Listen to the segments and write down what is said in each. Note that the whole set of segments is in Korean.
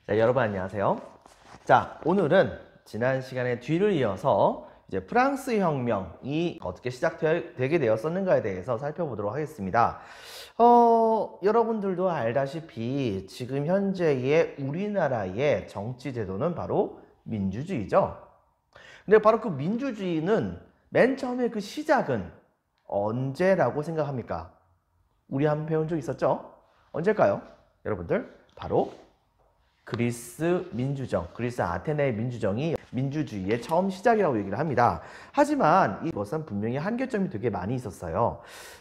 자, 여러분 안녕하세요. 자, 오늘은 지난 시간에 뒤를 이어서 이제 프랑스 혁명이 어떻게 시작되게 되었었는가에 대해서 살펴보도록 하겠습니다. 여러분들도 알다시피 지금 현재의 우리나라의 정치 제도는 바로 민주주의죠. 근데 바로 그 민주주의는 맨 처음에 그 시작은 언제라고 생각합니까? 우리 한번 배운 적 있었죠? 언제일까요? 여러분들, 바로 그리스 민주정, 그리스 아테네의 민주정이 민주주의의 처음 시작이라고 얘기를 합니다. 하지만 이것은 분명히 한계점이 되게 많이 있었어요.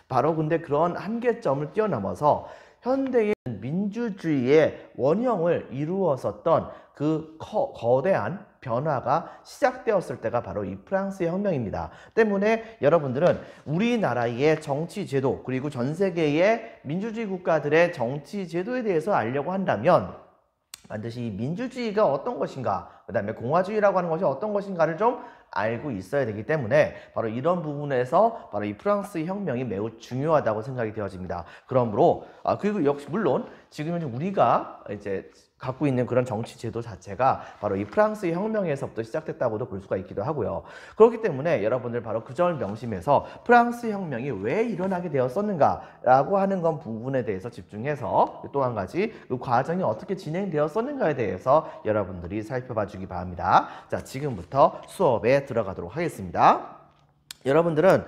바로 근데 그런 한계점을 뛰어넘어서 현대의 민주주의의 원형을 이루었었던 그 거대한 변화가 시작되었을 때가 바로 이 프랑스 혁명입니다. 때문에 여러분들은 우리나라의 정치 제도 그리고 전 세계의 민주주의 국가들의 정치 제도에 대해서 알려고 한다면 반드시 민주주의가 어떤 것인가, 그 다음에 공화주의라고 하는 것이 어떤 것인가를 좀 알고 있어야 되기 때문에 바로 이런 부분에서 바로 이 프랑스 혁명이 매우 중요하다고 생각이 되어집니다. 그러므로 그리고 역시 물론 지금 현재 우리가 이제 갖고 있는 그런 정치 제도 자체가 바로 이 프랑스 혁명에서부터 시작됐다고도 볼 수가 있기도 하고요. 그렇기 때문에 여러분들 바로 그 점을 명심해서 프랑스 혁명이 왜 일어나게 되었었는가라고 하는 건 부분에 대해서 집중해서 또 한 가지 그 과정이 어떻게 진행되었었는가에 대해서 여러분들이 살펴봐 주기 바랍니다. 자, 지금부터 수업에 들어가도록 하겠습니다. 여러분들은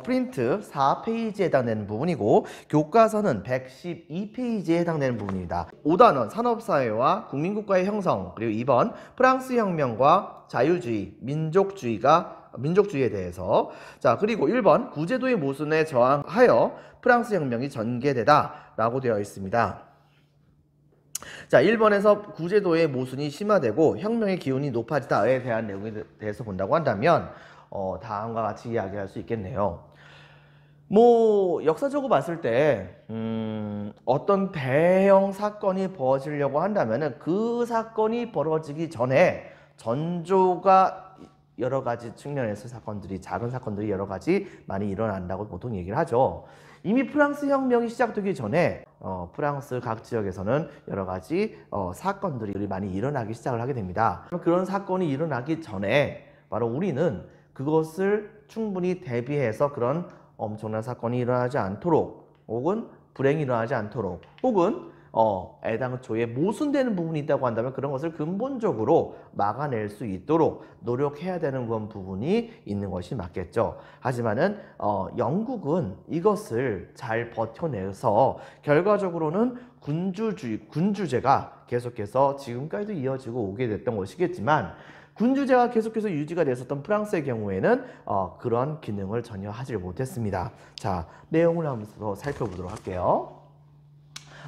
프린트 4페이지에 해당되는 부분이고 교과서는 112페이지에 해당되는 부분입니다. 5단원 산업사회와 국민국가의 형성, 그리고 2번 프랑스 혁명과 자유주의, 민족주의에 대해서, 자, 그리고 1번 구제도의 모순에 저항하여 프랑스 혁명이 전개되다 라고 되어 있습니다. 자, 1번에서 구제도의 모순이 심화되고 혁명의 기운이 높아지다에 대한 내용에 대해서 본다고 한다면 다음과 같이 이야기할 수 있겠네요. 역사적으로 봤을 때 어떤 대형 사건이 벌어지려고 한다면은 그 사건이 벌어지기 전에 전조가 여러 가지 측면에서 작은 사건들이 여러 가지 많이 일어난다고 보통 얘기를 하죠. 이미 프랑스 혁명이 시작되기 전에 프랑스 각 지역에서는 여러 가지 사건들이 많이 일어나기 시작을 하게 됩니다. 그런 사건이 일어나기 전에 바로 우리는 그것을 충분히 대비해서 그런 엄청난 사건이 일어나지 않도록 혹은 불행이 일어나지 않도록 혹은 애당초에 모순되는 부분이 있다고 한다면 그런 것을 근본적으로 막아낼 수 있도록 노력해야 되는 그런 부분이 있는 것이 맞겠죠. 하지만은 영국은 이것을 잘 버텨내서 결과적으로는 군주제가 계속해서 지금까지도 이어지고 오게 됐던 것이겠지만 군주제가 계속해서 유지가 됐었던 프랑스의 경우에는 그런 기능을 전혀 하지 못했습니다. 자, 내용을 한번 더 살펴보도록 할게요.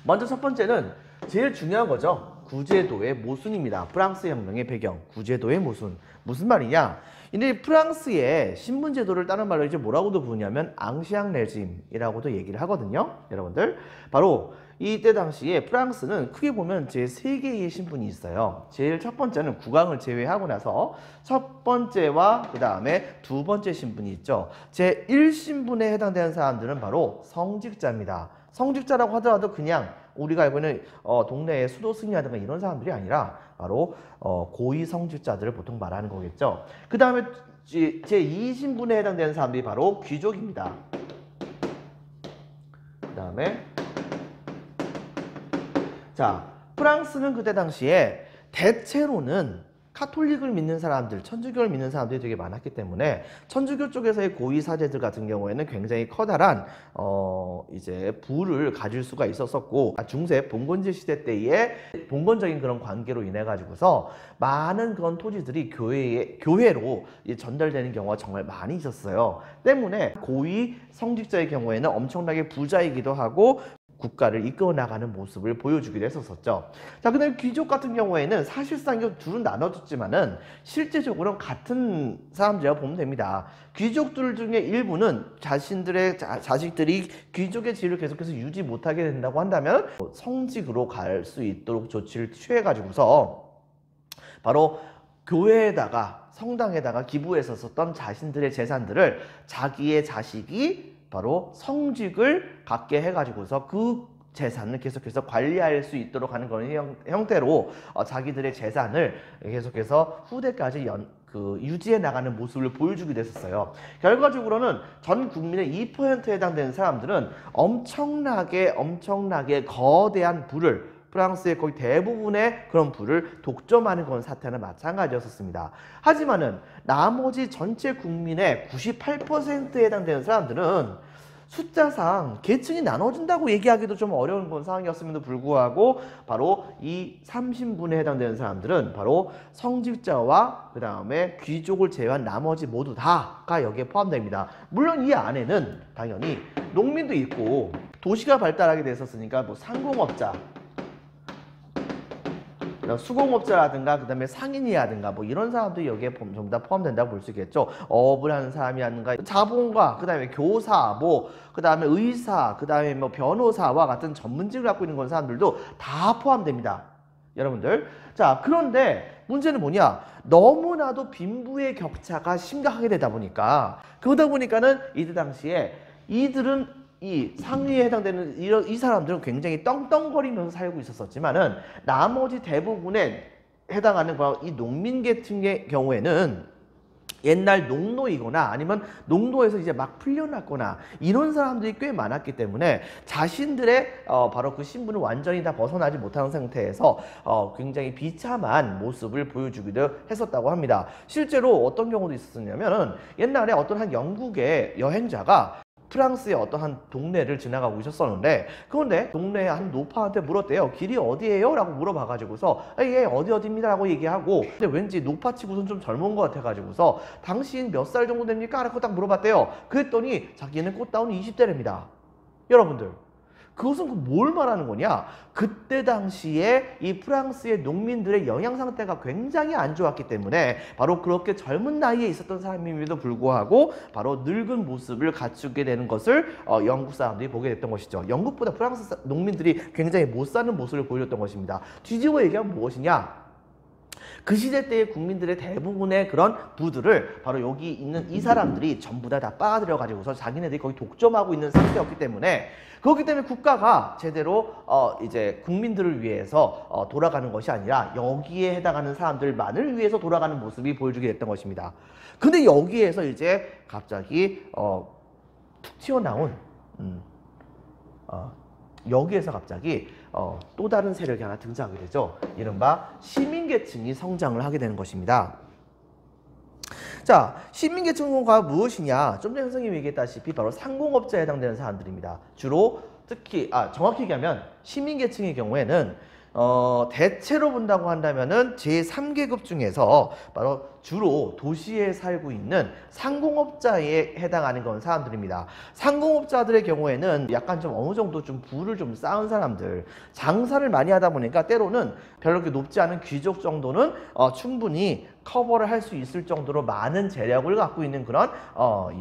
먼저 첫 번째는 제일 중요한 거죠. 구제도의 모순입니다. 프랑스 혁명의 배경, 구제도의 모순. 무슨 말이냐? 근데 프랑스의 신분제도를 다른 말로 이제 뭐라고도 부르냐면 앙시앙 레짐이라고도 얘기를 하거든요. 여러분들. 바로 이때 당시에 프랑스는 크게 보면 제 3개의 신분이 있어요. 제일 첫 번째는 국왕을 제외하고 나서 첫 번째와 그 다음에 두 번째 신분이 있죠. 제 1신분에 해당되는 사람들은 바로 성직자입니다. 성직자라고 하더라도 그냥 우리가 알고 있는 동네의 수도 승려라든가 이런 사람들이 아니라 바로 고위 성직자들을 보통 말하는 거겠죠. 그 다음에 제2신분에 해당되는 사람들이 바로 귀족입니다. 그 다음에 자, 프랑스는 그때 당시에 대체로는 카톨릭을 믿는 사람들, 천주교를 믿는 사람들이 되게 많았기 때문에 천주교 쪽에서의 고위 사제들 같은 경우에는 굉장히 커다란 이제 부를 가질 수가 있었었고 중세 봉건제 시대 때의 봉건적인 그런 관계로 인해 가지고서 많은 그런 토지들이 교회로 전달되는 경우가 정말 많이 있었어요. 때문에 고위 성직자의 경우에는 엄청나게 부자이기도 하고 국가를 이끌어 나가는 모습을 보여주기도 했었죠. 자, 근데 귀족 같은 경우에는 사실상 이 둘은 나눠졌지만은 실제적으로는 같은 사람들이라고 보면 됩니다. 귀족들 중에 일부는 자신들의 자식들이 귀족의 지위를 계속해서 유지 못하게 된다고 한다면 성직으로 갈 수 있도록 조치를 취해가지고서 바로 교회에다가 성당에다가 기부했었던 자신들의 재산들을 자기의 자식이 바로 성직을 갖게 해가지고서 그 재산을 계속해서 관리할 수 있도록 하는 그런 형태로 자기들의 재산을 계속해서 후대까지 유지해 나가는 모습을 보여주기도 했었어요. 결과적으로는 전 국민의 2%에 해당되는 사람들은 엄청나게 거대한 부를, 프랑스의 거의 대부분의 그런 부를 독점하는 그런 사태는 마찬가지였었습니다. 하지만은 나머지 전체 국민의 98%에 해당되는 사람들은 숫자상 계층이 나눠진다고 얘기하기도 좀 어려운 그런 상황이었음에도 불구하고 바로 이 30분에 해당되는 사람들은 바로 성직자와 그 다음에 귀족을 제외한 나머지 모두 다가 여기에 포함됩니다. 물론 이 안에는 당연히 농민도 있고, 도시가 발달하게 됐었으니까 뭐 상공업자, 수공업자라든가 그 다음에 상인이라든가 뭐 이런 사람들이 여기에 전부 다 포함된다고 볼 수 있겠죠. 어업을 하는 사람이라든가 자본가, 그 다음에 교사, 뭐 그 다음에 의사, 그 다음에 뭐 변호사와 같은 전문직을 갖고 있는 그런 사람들도 다 포함됩니다, 여러분들. 자, 그런데 문제는 뭐냐, 너무나도 빈부의 격차가 심각하게 되다 보니까, 그러다 보니까는 이때 당시에 이 상위에 해당되는 이 사람들은 굉장히 떵떵거리면서 살고 있었지만은 나머지 대부분에 해당하는 이 농민 계층의 경우에는 옛날 농노이거나 아니면 농노에서 이제 막 풀려났거나 이런 사람들이 꽤 많았기 때문에 자신들의 바로 그 신분을 완전히 다 벗어나지 못하는 상태에서 굉장히 비참한 모습을 보여주기도 했었다고 합니다. 실제로 어떤 경우도 있었냐면은 옛날에 어떤 한 영국의 여행자가 프랑스의 어떤 한 동네를 지나가고 있었었는데, 그런데 동네 한 노파한테 물었대요. 길이 어디예요? 라고 물어봐가지고서 예, 어디입니다 라고 얘기하고, 근데 왠지 노파치고선 좀 젊은 것 같아가지고서 당신 몇 살 정도 됩니까? 라고 딱 물어봤대요. 그랬더니 자기는 꽃다운 20대랍니다. 여러분들, 그것은 뭘 말하는 거냐? 그때 당시에 이 프랑스의 농민들의 영양 상태가 굉장히 안 좋았기 때문에 바로 그렇게 젊은 나이에 있었던 사람임에도 불구하고 바로 늙은 모습을 갖추게 되는 것을 영국 사람들이 보게 됐던 것이죠. 영국보다 프랑스 농민들이 굉장히 못 사는 모습을 보여줬던 것입니다. 뒤집어 얘기하면 무엇이냐? 그 시대 때의 국민들의 대부분의 그런 부들을 바로 여기 있는 이 사람들이 전부 다 빨아들여 가지고서 자기네들이 거기 독점하고 있는 상태였기 때문에, 그렇기 때문에 국가가 제대로 이제 국민들을 위해서 돌아가는 것이 아니라 여기에 해당하는 사람들만을 위해서 돌아가는 모습이 보여주게 됐던 것입니다. 근데 여기에서 이제 갑자기 툭 튀어나온 여기에서 갑자기 또 다른 세력이 하나 등장하게 되죠. 이른바 시민계층이 성장을 하게 되는 것입니다. 자, 시민계층과 무엇이냐? 좀 전에 선생님이 얘기했다시피 바로 상공업자에 해당되는 사람들입니다. 주로 특히 정확히 얘기하면 시민계층의 경우에는 대체로 본다고 한다면은 제3계급 중에서 바로 주로 도시에 살고 있는 상공업자에 해당하는 그런 사람들입니다. 상공업자들의 경우에는 약간 좀 어느 정도 좀 부를 좀 쌓은 사람들, 장사를 많이 하다 보니까 때로는 별로 그렇게 높지 않은 귀족 정도는 충분히 커버를 할 수 있을 정도로 많은 재력을 갖고 있는 그런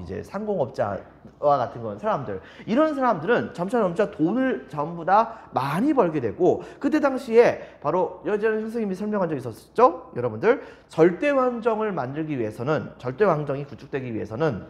이제 상공업자와 같은 그런 사람들, 이런 사람들은 점차 돈을 전부 다 많이 벌게 되고, 그때 당시에 바로 예전에 선생님이 설명한 적이 있었죠, 여러분들. 절대왕정을 만들기 위해서는, 절대왕정이 구축되기 위해서는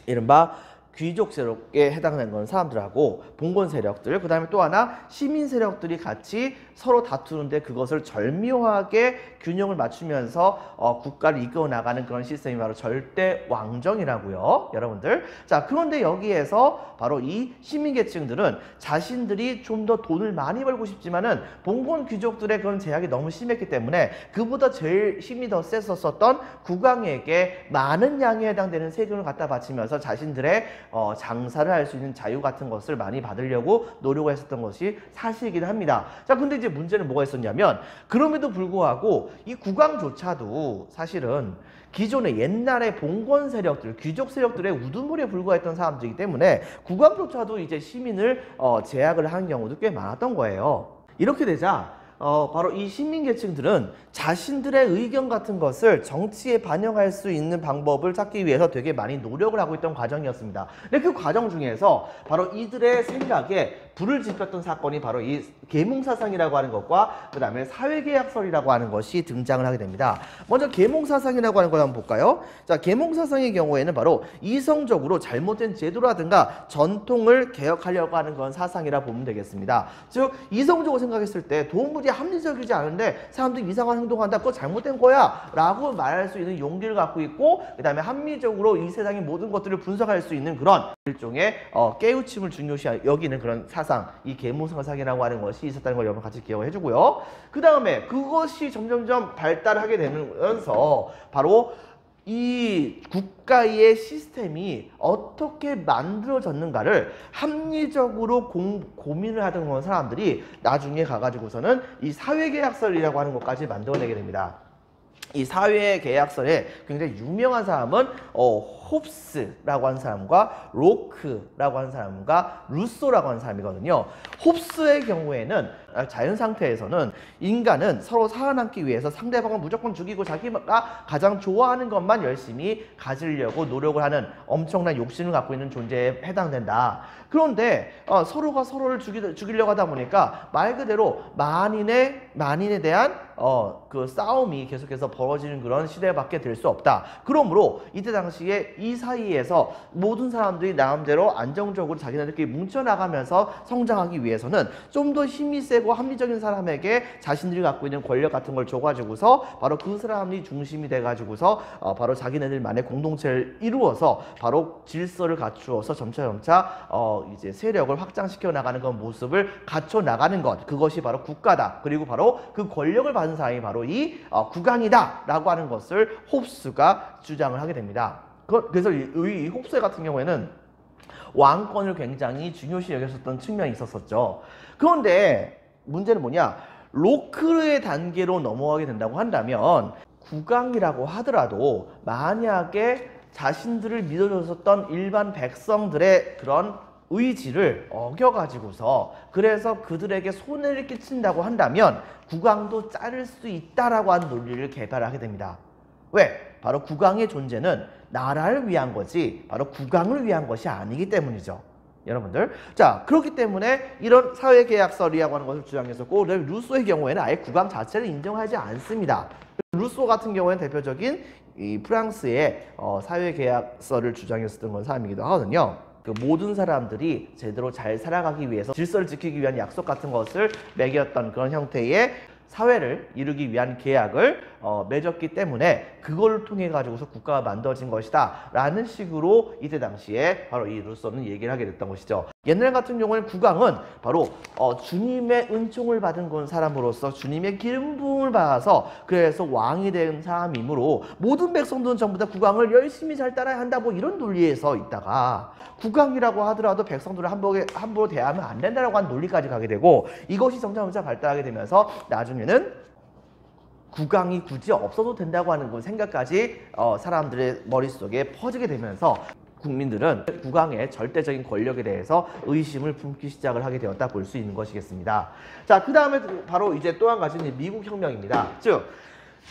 이른바 귀족 세력에 해당하는 건 사람들하고 봉건 세력들, 그 다음에 또 하나 시민 세력들이 같이 서로 다투는데 그것을 절묘하게 균형을 맞추면서 국가를 이끌어 나가는 그런 시스템이 바로 절대 왕정이라고요, 여러분들. 자, 그런데 여기에서 바로 이 시민계층들은 자신들이 좀 더 돈을 많이 벌고 싶지만은 봉건 귀족들의 그런 제약이 너무 심했기 때문에 그보다 제일 힘이 더 셌었던 국왕에게 많은 양에 해당되는 세금을 갖다 바치면서 자신들의 장사를 할 수 있는 자유 같은 것을 많이 받으려고 노력을 했었던 것이 사실이긴 합니다. 자, 근데 이제 문제는 뭐가 있었냐면, 그럼에도 불구하고 이 국왕조차도 사실은 기존의 옛날의 봉건 세력들, 귀족 세력들의 우두머리에 불과했던 사람들이기 때문에 국왕조차도 이제 시민을 제약을 하는 경우도 꽤 많았던 거예요. 이렇게 되자 바로 이 시민계층들은 자신들의 의견 같은 것을 정치에 반영할 수 있는 방법을 찾기 위해서 되게 많이 노력을 하고 있던 과정이었습니다. 근데 그 과정 중에서 바로 이들의 생각에 불을 지폈던 사건이 바로 이 계몽사상이라고 하는 것과 그 다음에 사회계약설이라고 하는 것이 등장을 하게 됩니다. 먼저 계몽사상이라고 하는 걸 한번 볼까요? 자, 계몽사상의 경우에는 바로 이성적으로 잘못된 제도라든가 전통을 개혁하려고 하는 그런 사상이라 보면 되겠습니다. 즉 이성적으로 생각했을 때 도무지 합리적이지 않은데 사람들이 이상한 행동한다, 그거 잘못된 거야 라고 말할 수 있는 용기를 갖고 있고, 그 다음에 합리적으로 이 세상의 모든 것들을 분석할 수 있는 그런 일종의 깨우침을 중요시 여기는 그런 사상, 이 계몽사상이라고 하는 것이 있었다는 걸 여러분 같이 기억을 해주고요. 그 다음에 그것이 점점점 발달하게 되면서 바로 이 국가의 시스템이 어떻게 만들어졌는가를 합리적으로 고민을 하던 그런 사람들이 나중에 가가지고서는 이 사회계약설이라고 하는 것까지 만들어내게 됩니다. 이 사회계약설에 굉장히 유명한 사람은 홉스라고 하는 사람과 로크라고 하는 사람과 루소라고 하는 사람이거든요. 홉스의 경우에는 자연 상태에서는 인간은 서로 살아남기 위해서 상대방을 무조건 죽이고 자기가 가장 좋아하는 것만 열심히 가지려고 노력을 하는 엄청난 욕심을 갖고 있는 존재에 해당된다. 그런데 서로가 서로를 죽이려고 하다 보니까 말 그대로 만인에 대한 그 싸움이 계속해서 벌어지는 그런 시대밖에 될 수 없다. 그러므로 이때 당시에 이 사이에서 모든 사람들이 나름대로 안정적으로 자기네들끼리 뭉쳐나가면서 성장하기 위해서는 좀 더 힘이 세고 합리적인 사람에게 자신들이 갖고 있는 권력 같은 걸 줘가지고서 바로 그 사람이 중심이 돼가지고서 바로 자기네들만의 공동체를 이루어서 바로 질서를 갖추어서 점차 이제 세력을 확장시켜 나가는 그런 모습을 갖춰 나가는 것, 그것이 바로 국가다. 그리고 바로 그 권력을 받은 사람이 바로 이 국왕이다라고 하는 것을 홉스가 주장을 하게 됩니다. 그래서 이 홉스 같은 경우에는 왕권을 굉장히 중요시 여겼었던 측면이 있었었죠. 그런데 문제는 뭐냐? 로크의 단계로 넘어가게 된다고 한다면 국왕이라고 하더라도 만약에 자신들을 믿어줬었던 일반 백성들의 그런 의지를 어겨가지고서 그래서 그들에게 손해를 끼친다고 한다면 국왕도 자를 수 있다라고 하는 논리를 개발하게 됩니다. 왜? 바로 국왕의 존재는 나라를 위한 거지 바로 국왕을 위한 것이 아니기 때문이죠. 여러분들. 자, 그렇기 때문에 이런 사회계약설이라고 하는 것을 주장했었고, 루소의 경우에는 아예 국왕 자체를 인정하지 않습니다. 루소 같은 경우에는 대표적인 이 프랑스의 사회계약설을 주장했었던 건 사람이기도 하거든요. 그 모든 사람들이 제대로 잘 살아가기 위해서 질서를 지키기 위한 약속 같은 것을 매겼던 그런 형태의 사회를 이루기 위한 계약을 맺었기 때문에 그걸 통해 가지고서 국가가 만들어진 것이다 라는 식으로 이때 당시에 바로 이 루소는 얘기를 하게 됐던 것이죠. 옛날 같은 경우에는 국왕은 바로 주님의 은총을 받은 그런 사람으로서 주님의 기름 부음을 받아서 그래서 왕이 된 사람이므로 모든 백성들은 전부 다 국왕을 열심히 잘 따라야 한다, 뭐 이런 논리에서 있다가 국왕이라고 하더라도 백성들을 함부로 대하면 안 된다라고 하는 논리까지 가게 되고, 이것이 점점 발달하게 되면서 나중에는 국왕이 굳이 없어도 된다고 하는 그 생각까지 사람들의 머릿속에 퍼지게 되면서 국민들은 국왕의 절대적인 권력에 대해서 의심을 품기 시작을 하게 되었다 볼 수 있는 것이겠습니다. 자, 그 다음에 바로 이제 또 한 가지 미국 혁명입니다. 즉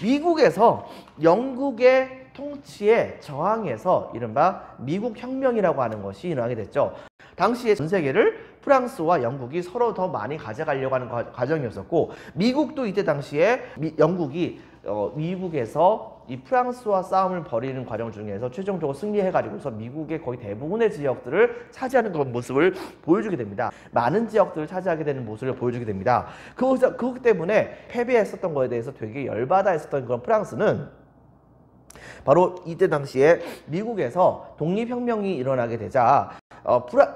미국에서 영국의 통치에 저항해서 이른바 미국 혁명이라고 하는 것이 일어나게 됐죠. 당시에 전 세계를 프랑스와 영국이 서로 더 많이 가져가려고 하는 과정이었었고, 미국도 이때 당시에 영국이 미국에서 이 프랑스와 싸움을 벌이는 과정 중에서 최종적으로 승리해가지고서 미국의 거의 대부분의 지역들을 차지하는 그런 모습을 보여주게 됩니다. 많은 지역들을 차지하게 되는 모습을 보여주게 됩니다. 그것 때문에 패배했었던 거에 대해서 되게 열받아 했었던 그런 프랑스는 바로 이때 당시에 미국에서 독립혁명이 일어나게 되자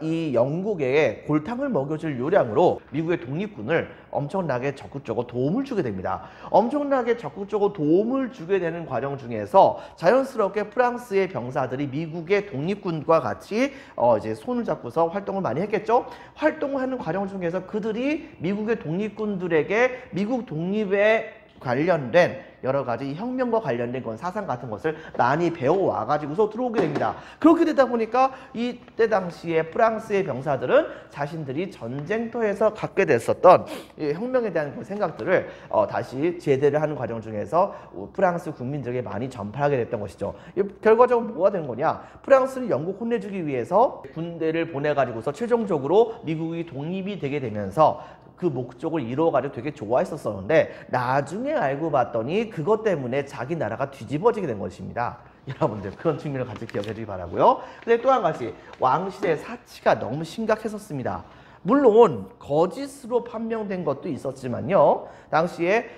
이 영국에 골탕을 먹여줄 요량으로 미국의 독립군을 엄청나게 적극적으로 도움을 주게 됩니다. 엄청나게 적극적으로 도움을 주게 되는 과정 중에서 자연스럽게 프랑스의 병사들이 미국의 독립군과 같이 이제 손을 잡고서 활동을 많이 했겠죠. 활동을 하는 과정 중에서 그들이 미국의 독립군들에게 미국 독립의 관련된 여러 가지 혁명과 관련된 그런 사상 같은 것을 많이 배워와 가지고서 들어오게 됩니다. 그렇게 되다 보니까 이때 당시에 프랑스의 병사들은 자신들이 전쟁터에서 갖게 됐었던 이 혁명에 대한 그 생각들을 다시 제대를 하는 과정 중에서 프랑스 국민들에게 많이 전파하게 됐던 것이죠. 결과적으로 뭐가 된 거냐? 프랑스는 영국 혼내주기 위해서 군대를 보내가지고서 최종적으로 미국이 독립이 되게 되면서 그 목적을 이루어가지고 되게 좋아했었었는데 나중에 알고 봤더니 그것 때문에 자기 나라가 뒤집어지게 된 것입니다. 여러분들 그런 측면을 같이 기억해 주기 바라고요. 근데 또 한 가지 왕실의 사치가 너무 심각했었습니다. 물론 거짓으로 판명된 것도 있었지만요. 당시에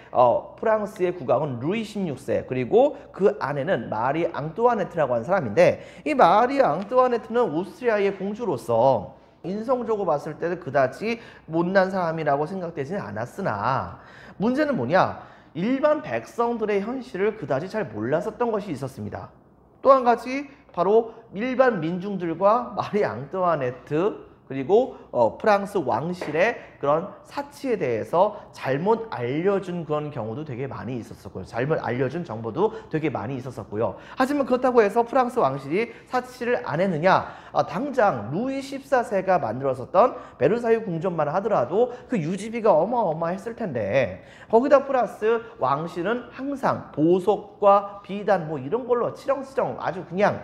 프랑스의 국왕은 루이 16세 그리고 그 아내는 마리 앙뚜아네트라고 하는 사람인데 이 마리 앙뚜아네트는 오스트리아의 공주로서 인성적으로 봤을 때는 그다지 못난 사람이라고 생각되지는 않았으나 문제는 뭐냐? 일반 백성들의 현실을 그다지 잘 몰랐었던 것이 있었습니다. 또 한 가지 바로 일반 민중들과 마리 앙뚜아네트 그리고 프랑스 왕실의 그런 사치에 대해서 잘못 알려준 그런 경우도 되게 많이 있었었고요. 잘못 알려준 정보도 되게 많이 있었었고요. 하지만 그렇다고 해서 프랑스 왕실이 사치를 안 했느냐? 당장 루이 14세가 만들었었던 베르사유 궁전만 하더라도 그 유지비가 어마어마했을 텐데 거기다 플러스 왕실은 항상 보석과 비단 뭐 이런 걸로 치렁치렁 아주 그냥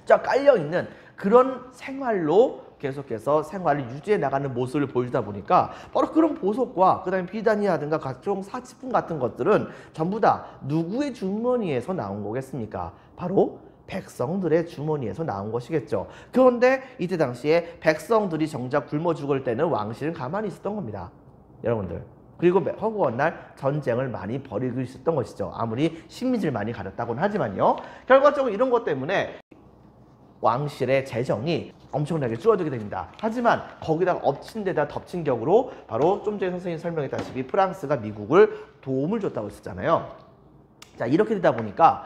쫙 깔려있는 그런 생활로 계속해서 생활을 유지해 나가는 모습을 보여주다 보니까 바로 그런 보석과 그 다음에 비단이라든가 각종 사치품 같은 것들은 전부 다 누구의 주머니에서 나온 거겠습니까? 바로 백성들의 주머니에서 나온 것이겠죠. 그런데 이때 당시에 백성들이 정작 굶어 죽을 때는 왕실은 가만히 있었던 겁니다. 여러분들. 그리고 허구한 날 전쟁을 많이 벌이고 있었던 것이죠. 아무리 식민지를 많이 가렸다고는 하지만요. 결과적으로 이런 것 때문에 왕실의 재정이 엄청나게 줄어들게 됩니다. 하지만 거기다가 엎친 데다 덮친 격으로 바로 좀 전에 선생님이 설명했다시피 프랑스가 미국을 도움을 줬다고 했었잖아요. 자, 이렇게 되다 보니까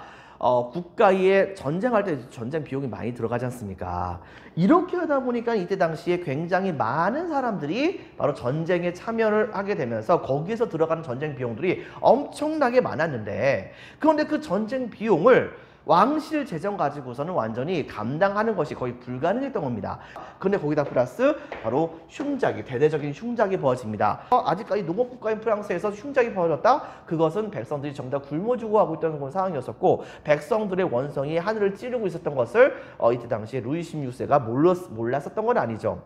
국가에 전쟁할 때 전쟁 비용이 많이 들어가지 않습니까? 이렇게 하다 보니까 이때 당시에 굉장히 많은 사람들이 바로 전쟁에 참여를 하게 되면서 거기에서 들어가는 전쟁 비용들이 엄청나게 많았는데 그런데 그 전쟁 비용을 왕실 재정 가지고서는 완전히 감당하는 것이 거의 불가능했던 겁니다. 그런데 거기다 플러스 바로 흉작이, 대대적인 흉작이 벌어집니다. 아직까지 농업국가인 프랑스에서 흉작이 벌어졌다? 그것은 백성들이 정작 굶어 죽어가고 있던 그런 상황이었었고 백성들의 원성이 하늘을 찌르고 있었던 것을 이때 당시에 루이 16세가 몰랐었던 건 아니죠.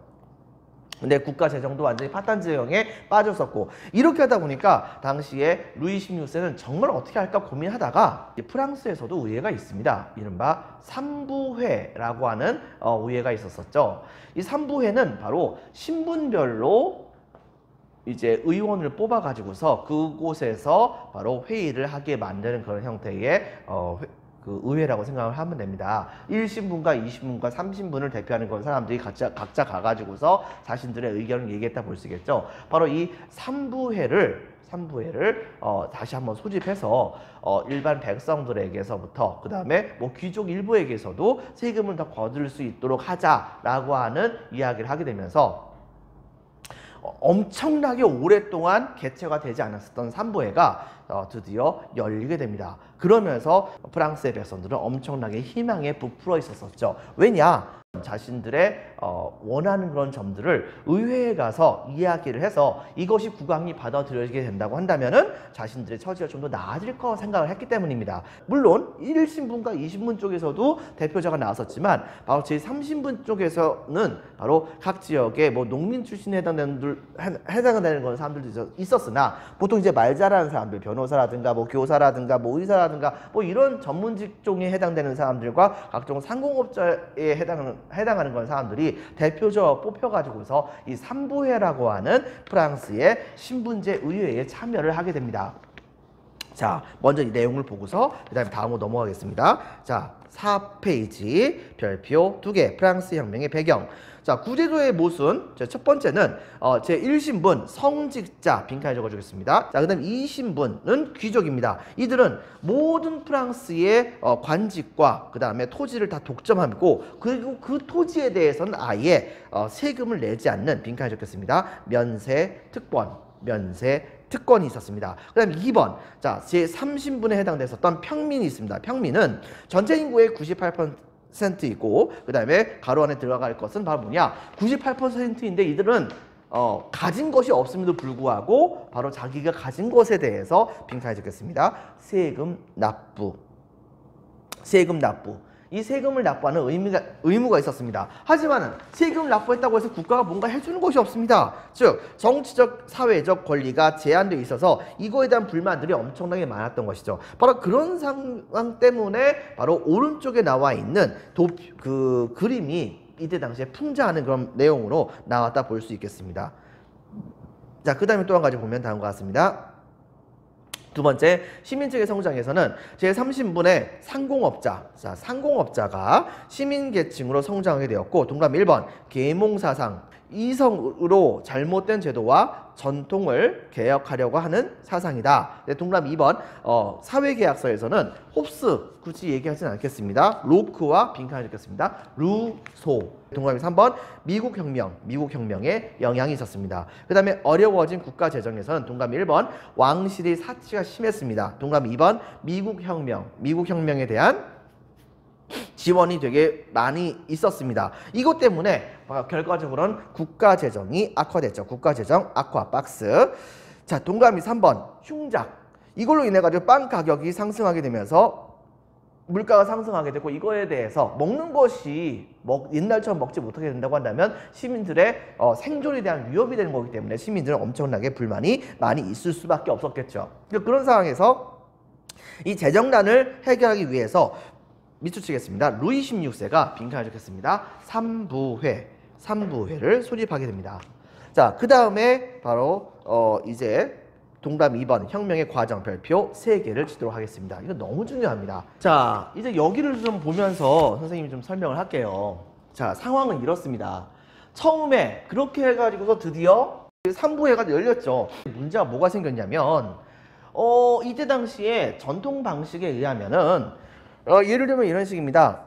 근데 국가 재정도 완전히 파탄지형에 빠졌었고 이렇게 하다 보니까 당시에 루이 16세는 정말 어떻게 할까 고민하다가 프랑스에서도 의회가 있습니다. 이른바 삼부회라고 하는 의회가 있었었죠. 이 삼부회는 바로 신분별로 이제 의원을 뽑아 가지고서 그곳에서 바로 회의를 하게 만드는 그런 형태의 그 의회라고 생각을 하면 됩니다. 1신분과 2신분과 3신분을 대표하는 그런 사람들이 각자 가가지고서 자신들의 의견을 얘기했다 볼 수 있겠죠. 바로 이 삼부회를 다시 한번 소집해서 일반 백성들에게서부터 그 다음에 뭐 귀족 일부에게서도 세금을 더 거둘 수 있도록 하자라고 하는 이야기를 하게 되면서 엄청나게 오랫동안 개최가 되지 않았었던 삼부회가 드디어 열리게 됩니다. 그러면서 프랑스의 백성들은 엄청나게 희망에 부풀어 있었었죠. 왜냐? 자신들의 원하는 그런 점들을 의회에 가서 이야기를 해서 이것이 국왕이 받아들여지게 된다고 한다면은 자신들의 처지가 좀 더 나아질 거 생각을 했기 때문입니다. 물론 1신분과 2신분 쪽에서도 대표자가 나왔었지만 바로 제3신분 쪽에서는 바로 각 지역의 뭐 농민 출신에 해당되는 그런 사람들도 있었으나 보통 이제 말 잘하는 사람들, 변호사라든가 뭐 교사라든가 뭐 의사라든가 뭐 이런 전문 직종에 해당되는 사람들과 각종 상공업자에 해당하는 그런 사람들이 대표적으로 뽑혀가지고서 이 삼부회라고 하는 프랑스의 신분제 의회에 참여를 하게 됩니다. 자, 먼저 이 내용을 보고서 그 다음에 다음으로 넘어가겠습니다. 자, 4페이지 별표 2개 프랑스 혁명의 배경. 자, 구제도의 모순. 첫 번째는 제1신분 성직자 빈칸에 적어주겠습니다. 자, 그 다음 2신분은 귀족입니다. 이들은 모든 프랑스의 관직과 그 다음에 토지를 다 독점하고 그리고 그 토지에 대해서는 아예 세금을 내지 않는 빈칸에 적겠습니다. 면세 특권. 면세 특권이 있었습니다. 그 다음에 2번, 자, 제3신분에 해당됐었던 평민이 있습니다. 평민은 전체 인구의 98% 있고, 그 다음에 가로 안에 들어갈 것은 바로 뭐냐? 98%인데 이들은 가진 것이 없음에도 불구하고 바로 자기가 가진 것에 대해서 빈칸에 적겠습니다. 세금 납부. 세금 납부. 이 세금을 납부하는 의무가 있었습니다. 하지만 세금을 납부했다고 해서 국가가 뭔가 해주는 것이 없습니다. 즉 정치적, 사회적 권리가 제한되어 있어서 이거에 대한 불만들이 엄청나게 많았던 것이죠. 바로 그런 상황 때문에 바로 오른쪽에 나와 있는 그 그림이 이때 당시에 풍자하는 그런 내용으로 나왔다 볼 수 있겠습니다. 자, 그 다음에 또 한 가지 보면 다음과 같습니다. 두 번째, 시민층의 성장에서는 제30분의 상공업자, 자, 상공업자가 시민계층으로 성장하게 되었고, 동그라미 1번, 계몽사상, 이성으로 잘못된 제도와 전통을 개혁하려고 하는 사상이다. 네, 동그라미 2번, 사회계약서에서는 홉스, 굳이 얘기하지는 않겠습니다. 로크와 빈칸을 적겠습니다. 루소. 동그라미 3번, 미국혁명의 영향이 있었습니다. 그 다음에 어려워진 국가재정에서는 동그라미 1번, 왕실의 사치가 심했습니다. 동그라미 2번, 미국혁명에 대한 지원이 되게 많이 있었습니다. 이것 때문에 결과적으로는 국가재정이 악화됐죠. 국가재정 악화 박스. 자, 동그라미 3번, 흉작. 이걸로 인해 가지고 빵 가격이 상승하게 되면서 물가가 상승하게 되고, 이거에 대해서 먹는 것이 옛날처럼 먹지 못하게 된다고 한다면 시민들의 생존에 대한 위협이 되는 거기 때문에 시민들은 엄청나게 불만이 많이 있을 수밖에 없었겠죠. 그런 상황에서 이 재정난을 해결하기 위해서 밑줄 치겠습니다. 루이 16세가 빈칸을 적겠습니다. 3부회를 소집하게 됩니다. 자, 그 다음에 바로 이제 동그라미 2번 혁명의 과정 별표 3개를 치도록 하겠습니다. 이거 너무 중요합니다. 자, 이제 여기를 좀 보면서 선생님이 좀 설명을 할게요. 자, 상황은 이렇습니다. 처음에 그렇게 해가지고서 드디어 3부회가 열렸죠. 문제가 뭐가 생겼냐면 이때 당시에 전통 방식에 의하면은 예를 들면 이런 식입니다.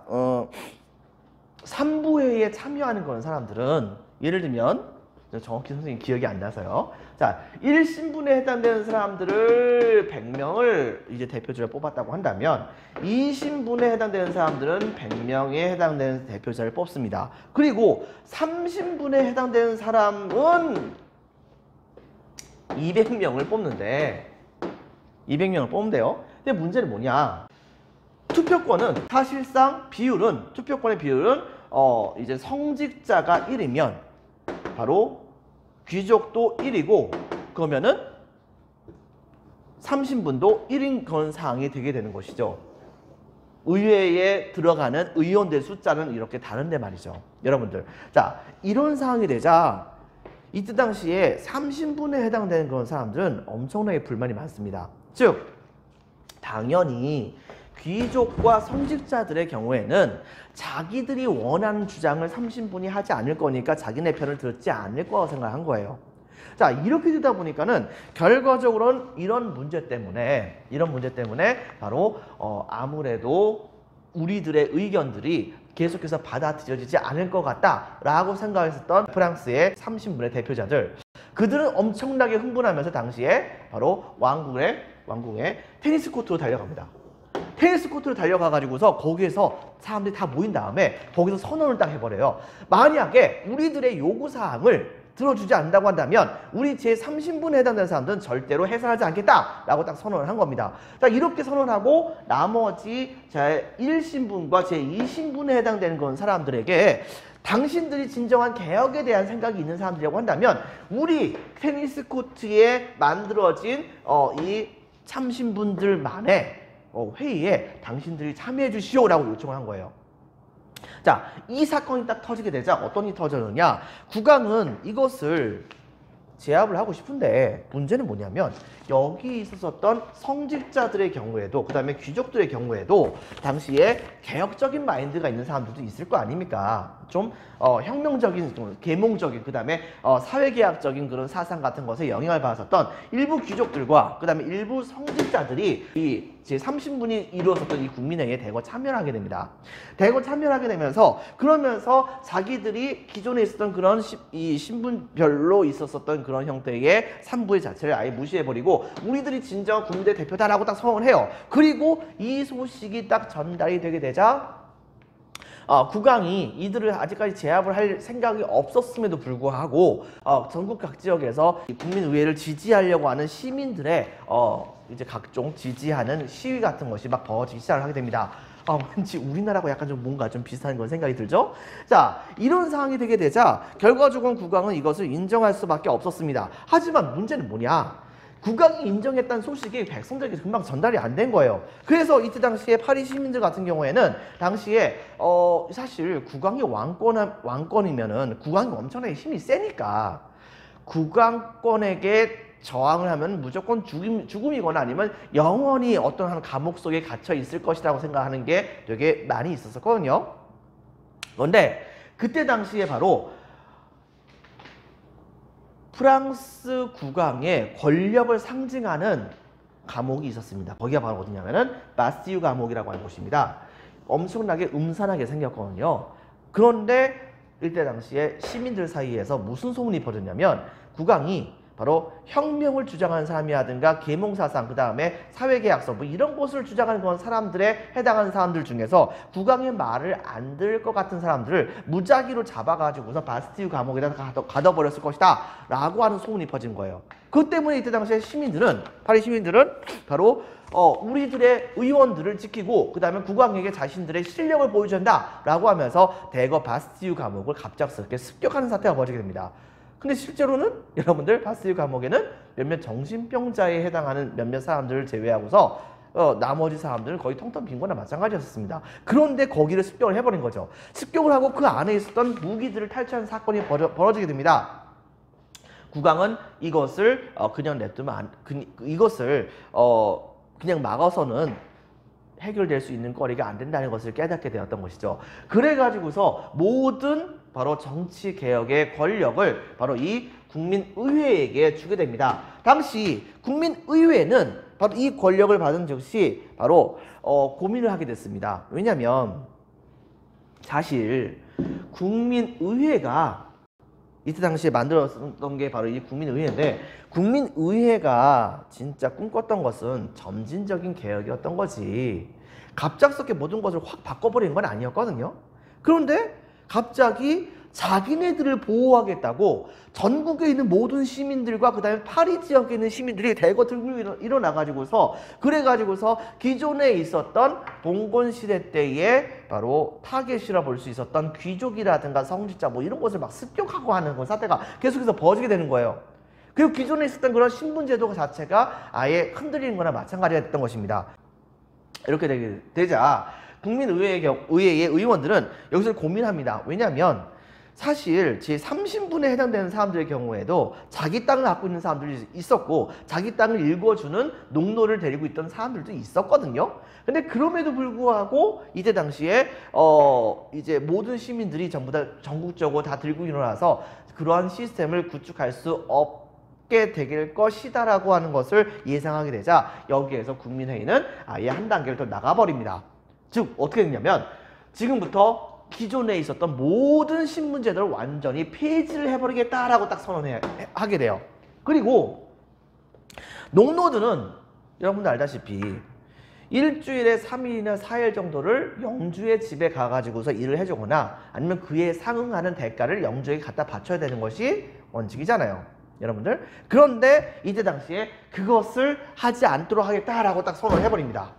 3부회에 참여하는 그런 사람들은 예를 들면 정확히 선생님 기억이 안 나서요. 자, 1신분에 해당되는 사람들을 100명을 이제 대표자를 뽑았다고 한다면 2신분에 해당되는 사람들은 100명에 해당되는 대표자를 뽑습니다. 그리고 3신분에 해당되는 사람은 200명을 뽑는데 200명을 뽑는데요. 근데 문제는 뭐냐? 투표권은 사실상 투표권의 비율은 이제 성직자가 1이면 바로 귀족도 1이고, 그러면은 3신분도 1인 그런 상황이 되게 되는 것이죠. 의회에 들어가는 의원들 숫자는 이렇게 다른데 말이죠. 여러분들. 자, 이런 상황이 되자 이때 당시에 3신분에 해당되는 그런 사람들은 엄청나게 불만이 많습니다. 즉, 당연히 귀족과 성직자들의 경우에는 자기들이 원하는 주장을 3신분이 하지 않을 거니까 자기네 편을 듣지 않을 거라고 생각한 거예요. 자, 이렇게 되다 보니까는 결과적으로는 이런 문제 때문에 바로 아무래도 우리들의 의견들이 계속해서 받아들여지지 않을 것 같다라고 생각했었던 프랑스의 3신분의 대표자들, 그들은 엄청나게 흥분하면서 당시에 바로 왕궁의 테니스 코트로 달려갑니다. 테니스 코트로 달려가가지고서 거기에서 사람들이 다 모인 다음에 거기서 선언을 딱 해버려요. 만약에 우리들의 요구사항을 들어주지 않는다고 한다면 우리 제3신분에 해당되는 사람들은 절대로 해산하지 않겠다라고 딱 선언을 한 겁니다. 자, 이렇게 선언하고 나머지 제1신분과 제2신분에 해당되는 그런 사람들에게 당신들이 진정한 개혁에 대한 생각이 있는 사람들이라고 한다면 우리 테니스 코트에 만들어진 이 3신분들만의 회의에 당신들이 참여해 주시오라고 요청을 한 거예요. 자, 이 사건이 딱 터지게 되자 어떤 일이 터졌느냐? 국왕은 이것을 제압을 하고 싶은데 문제는 뭐냐면 여기 있었던 성직자들의 경우에도, 그 다음에 귀족들의 경우에도 당시에 개혁적인 마인드가 있는 사람들도 있을 거 아닙니까? 좀 혁명적인, 좀 계몽적인, 그 다음에 사회계약적인 그런 사상 같은 것에 영향을 받았었던 일부 귀족들과 그 다음에 일부 성직자들이 이 제30분이 이루어졌던 이 국민회의에 대거 참여를 하게 됩니다. 대거 참여를 하게 되면서 그러면서 자기들이 기존에 있었던 그런 이 신분별로 있었던 그런 형태의 산부의 자체를 아예 무시해버리고 우리들이 진정 국민대 대표다라고 딱 선언을 해요. 그리고 이 소식이 딱 전달이 되게 되자 국왕이 이들을 아직까지 제압을 할 생각이 없었음에도 불구하고 전국 각 지역에서 국민의회를 지지하려고 하는 시민들의 이제 각종 지지하는 시위 같은 것이 막 벌어지기 시작을 하게 됩니다. 왠지 우리나라하고 약간 좀 뭔가 좀 비슷한 그런 생각이 들죠? 자, 이런 상황이 되게 되자 결과적으로 국왕은 이것을 인정할 수밖에 없었습니다. 하지만 문제는 뭐냐? 국왕이 인정했다는 소식이 백성들에게 금방 전달이 안 된 거예요. 그래서 이때 당시에 파리 시민들 같은 경우에는 당시에 사실 국왕이 왕권이면은 국왕이 엄청나게 힘이 세니까 국왕권에게 저항을 하면 무조건 죽음이거나 아니면 영원히 어떤 한 감옥 속에 갇혀 있을 것이라고 생각하는 게 되게 많이 있었거든요. 그런데 그때 당시에 바로 프랑스 국왕의 권력을 상징하는 감옥이 있었습니다. 거기가 바로 어디냐면은 바스티유 감옥이라고 하는 곳입니다. 엄청나게 음산하게 생겼거든요. 그런데 이때 당시에 시민들 사이에서 무슨 소문이 퍼졌냐면 국왕이 바로 혁명을 주장하는 사람이라든가 계몽사상, 그 다음에 사회계약서 뭐 이런 것을 주장하는 그런 사람들에 해당하는 사람들 중에서 국왕의 말을 안 들을 것 같은 사람들을 무작위로 잡아가지고서 바스티유 감옥에다 가둬버렸을 것이다 라고 하는 소문이 퍼진 거예요. 그 때문에 이때 당시에 파리 시민들은 바로 우리들의 의원들을 지키고 그 다음에 국왕에게 자신들의 실력을 보여줘야 한다 라고 하면서 대거 바스티유 감옥을 갑작스럽게 습격하는 사태가 벌어지게 됩니다. 근데 실제로는 여러분들 바스티유 감옥에는 몇몇 정신병자에 해당하는 몇몇 사람들을 제외하고서 나머지 사람들은 거의 텅텅 빈 거나 마찬가지였습니다. 그런데 거기를 습격을 해버린 거죠. 습격을 하고 그 안에 있었던 무기들을 탈취하는 사건이 벌어지게 됩니다. 국왕은 이것을 그냥 냅두면 이것을 그냥 막아서는 해결될 수 있는 거리가 안 된다는 것을 깨닫게 되었던 것이죠. 그래가지고서 모든 바로 정치 개혁의 권력을 바로 이 국민의회에게 주게 됩니다. 당시 국민의회는 바로 이 권력을 받은 즉시 바로 고민을 하게 됐습니다. 왜냐하면 사실 국민의회가 이때 당시에 만들었던 게 바로 이 국민의회인데 국민의회가 진짜 꿈꿨던 것은 점진적인 개혁이었던 거지 갑작스럽게 모든 것을 확 바꿔버리는 건 아니었거든요. 그런데 갑자기 자기네들을 보호하겠다고 전국에 있는 모든 시민들과 그 다음에 파리 지역에 있는 시민들이 대거 들고 일어나가지고서 그래가지고서 기존에 있었던 봉건시대 때에 바로 타겟이라 볼 수 있었던 귀족이라든가 성직자 뭐 이런 것을 막 습격하고 하는 그 사태가 계속해서 벌어지게 되는 거예요. 그리고 기존에 있었던 그런 신분제도 자체가 아예 흔들리는 거나 마찬가지가 됐던 것입니다. 이렇게 되자 국민의회의 의원들은 여기서 고민합니다. 왜냐하면 사실 제30분에 해당되는 사람들의 경우에도 자기 땅을 갖고 있는 사람들이 있었고 자기 땅을 일궈주는 농노를 데리고 있던 사람들도 있었거든요. 근데 그럼에도 불구하고 이때 당시에 이제 모든 시민들이 전부 다 전국적으로 다 들고 일어나서 그러한 시스템을 구축할 수 없게 될 것이다 라고 하는 것을 예상하게 되자 여기에서 국민회의는 아예 한 단계를 더 나가버립니다. 즉 어떻게 됐냐면 지금부터 기존에 있었던 모든 신분제도를 완전히 폐지를 해버리겠다라고 딱 선언하게 돼요. 그리고 농노들은 여러분들 알다시피 일주일에 3일이나 4일 정도를 영주의 집에 가가지고서 일을 해주거나 아니면 그에 상응하는 대가를 영주에게 갖다 바쳐야 되는 것이 원칙이잖아요. 여러분들. 그런데 이때 당시에 그것을 하지 않도록 하겠다라고 딱 선언을 해버립니다.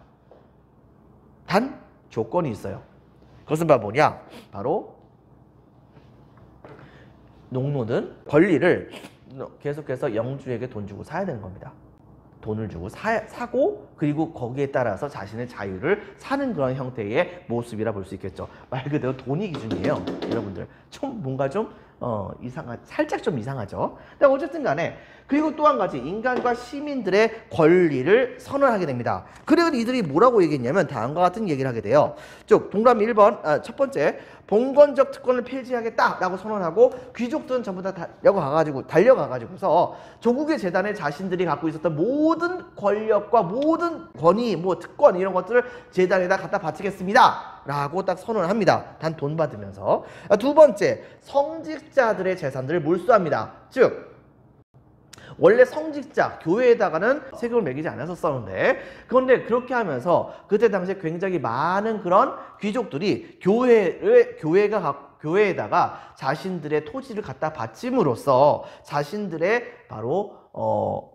단 조건이 있어요. 그것은 바로 뭐냐? 바로 농노는 권리를 계속해서 영주에게 돈 주고 사야 되는 겁니다. 돈을 주고 사고 그리고 거기에 따라서 자신의 자유를 사는 그런 형태의 모습이라 볼 수 있겠죠. 말 그대로 돈이 기준이에요. 여러분들 좀 뭔가 좀 살짝 좀 이상하죠. 근데 어쨌든 간에 그리고 또 한 가지 인간과 시민들의 권리를 선언하게 됩니다. 그리고 이들이 뭐라고 얘기했냐면 다음과 같은 얘기를 하게 돼요. 즉 동그라미 1번 첫 번째 봉건적 특권을 폐지하겠다라고 선언하고 귀족들은 전부 다 달려가가지고서 조국의 재단에 자신들이 갖고 있었던 모든 권력과 모든 권위, 뭐 특권 이런 것들을 재단에다 갖다 바치겠습니다 라고 딱 선언을 합니다. 단 돈 받으면서. 두 번째, 성직자들의 재산들을 몰수합니다. 즉 원래 성직자, 교회에다가는 세금을 매기지 않았었는데 그런데 그렇게 하면서 그때 당시에 굉장히 많은 그런 귀족들이 교회에다가 자신들의 토지를 갖다 바침으로써 자신들의 바로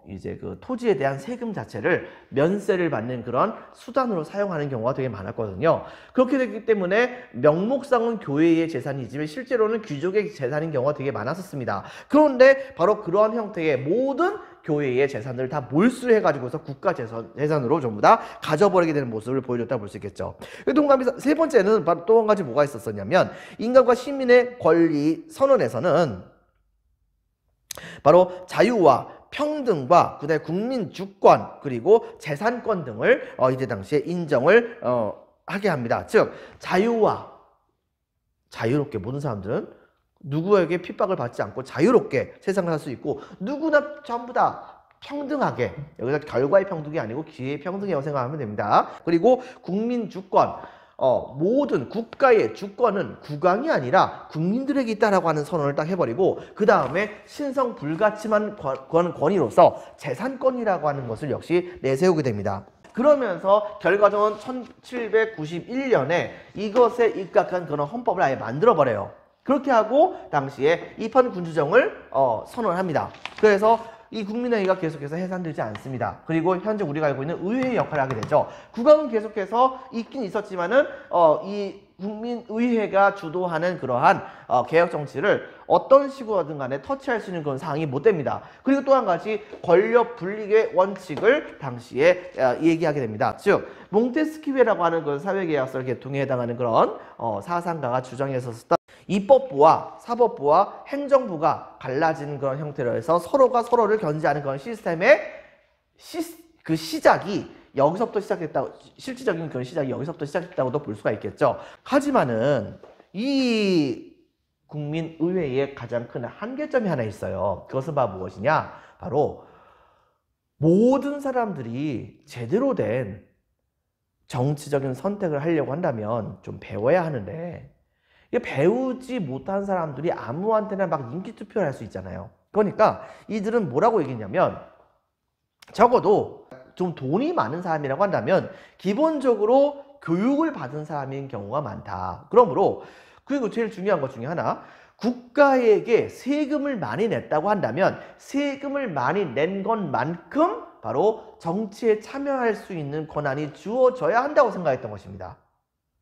이제 그 토지에 대한 세금 자체를 면세를 받는 그런 수단으로 사용하는 경우가 되게 많았거든요. 그렇게 됐기 때문에 명목상은 교회의 재산이지만 실제로는 귀족의 재산인 경우가 되게 많았었습니다. 그런데 바로 그러한 형태의 모든 교회의 재산들을 다 몰수해가지고서 국가 재산으로 전부 다 가져버리게 되는 모습을 보여줬다고 볼 수 있겠죠. 동감이 세 번째는 바로 또 한 가지 뭐가 있었었냐면 인간과 시민의 권리 선언에서는 바로 자유와 평등과 그다음에 국민 주권 그리고 재산권 등을 이때 당시에 인정을 하게 합니다. 즉 자유롭게 모든 사람들은 누구에게 핍박을 받지 않고 자유롭게 세상을 살 수 있고 누구나 전부 다 평등하게, 여기서 결과의 평등이 아니고 기회의 평등이라고 생각하면 됩니다. 그리고 국민 주권, 모든 국가의 주권은 국왕이 아니라 국민들에게 있다라고 하는 선언을 딱 해버리고 그 다음에 신성 불가침한 권위로서 재산권이라고 하는 것을 역시 내세우게 됩니다. 그러면서 결과적으로 1791년에 이것에 입각한 그런 헌법을 아예 만들어버려요. 그렇게 하고 당시에 입헌군주정을 선언합니다. 그래서 이 국민회의가 계속해서 해산되지 않습니다. 그리고 현재 우리가 알고 있는 의회의 역할을 하게 되죠. 국왕은 계속해서 있긴 있었지만은 이 국민의회가 주도하는 그러한 개혁 정치를 어떤 식으로든 간에 터치할 수 있는 그런 사항이 못 됩니다. 그리고 또 한 가지 권력 분립의 원칙을 당시에 얘기하게 됩니다. 즉 몽테스키웨라고 하는 그 사회계약서 개통에 해당하는 그런 사상가가 주장했었던 입법부와 사법부와 행정부가 갈라진 그런 형태로 해서 서로가 서로를 견제하는 그런 시스템의 그 시작이 여기서부터 시작했다고, 실질적인 그런 시작이 여기서부터 시작했다고도 볼 수가 있겠죠. 하지만은 이 국민의회의 가장 큰 한계점이 하나 있어요. 그것은 바로 무엇이냐? 바로 모든 사람들이 제대로 된 정치적인 선택을 하려고 한다면 좀 배워야 하는데 배우지 못한 사람들이 아무한테나 막 인기 투표를 할 수 있잖아요. 그러니까 이들은 뭐라고 얘기했냐면 적어도 좀 돈이 많은 사람이라고 한다면 기본적으로 교육을 받은 사람인 경우가 많다. 그러므로 그리고 제일 중요한 것 중에 하나, 국가에게 세금을 많이 냈다고 한다면 세금을 많이 낸 것만큼 바로 정치에 참여할 수 있는 권한이 주어져야 한다고 생각했던 것입니다.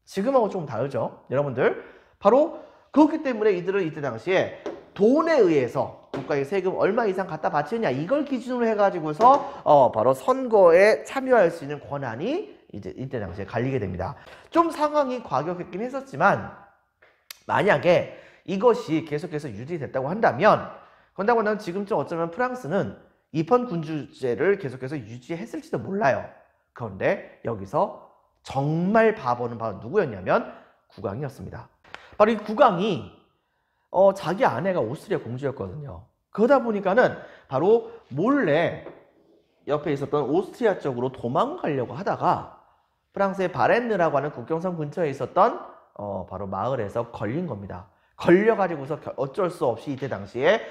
지금하고 조금 다르죠, 여러분들? 바로 그렇기 때문에 이들은 이때 당시에 돈에 의해서 국가에 세금 얼마 이상 갖다 바치느냐 이걸 기준으로 해가지고서 바로 선거에 참여할 수 있는 권한이 이때 당시에 갈리게 됩니다. 좀 상황이 과격했긴 했었지만 만약에 이것이 계속해서 유지됐다고 한다면 지금쯤 어쩌면 프랑스는 입헌군주제를 계속해서 유지했을지도 몰라요. 그런데 여기서 정말 바보는 바로 누구였냐면 국왕이었습니다. 바로 이 국왕이 자기 아내가 오스트리아 공주였거든요. 그러다 보니까는 바로 몰래 옆에 있었던 오스트리아 쪽으로 도망가려고 하다가 프랑스의 바렌느라고 하는 국경선 근처에 있었던 바로 마을에서 걸린 겁니다. 걸려가지고서 어쩔 수 없이 이때 당시에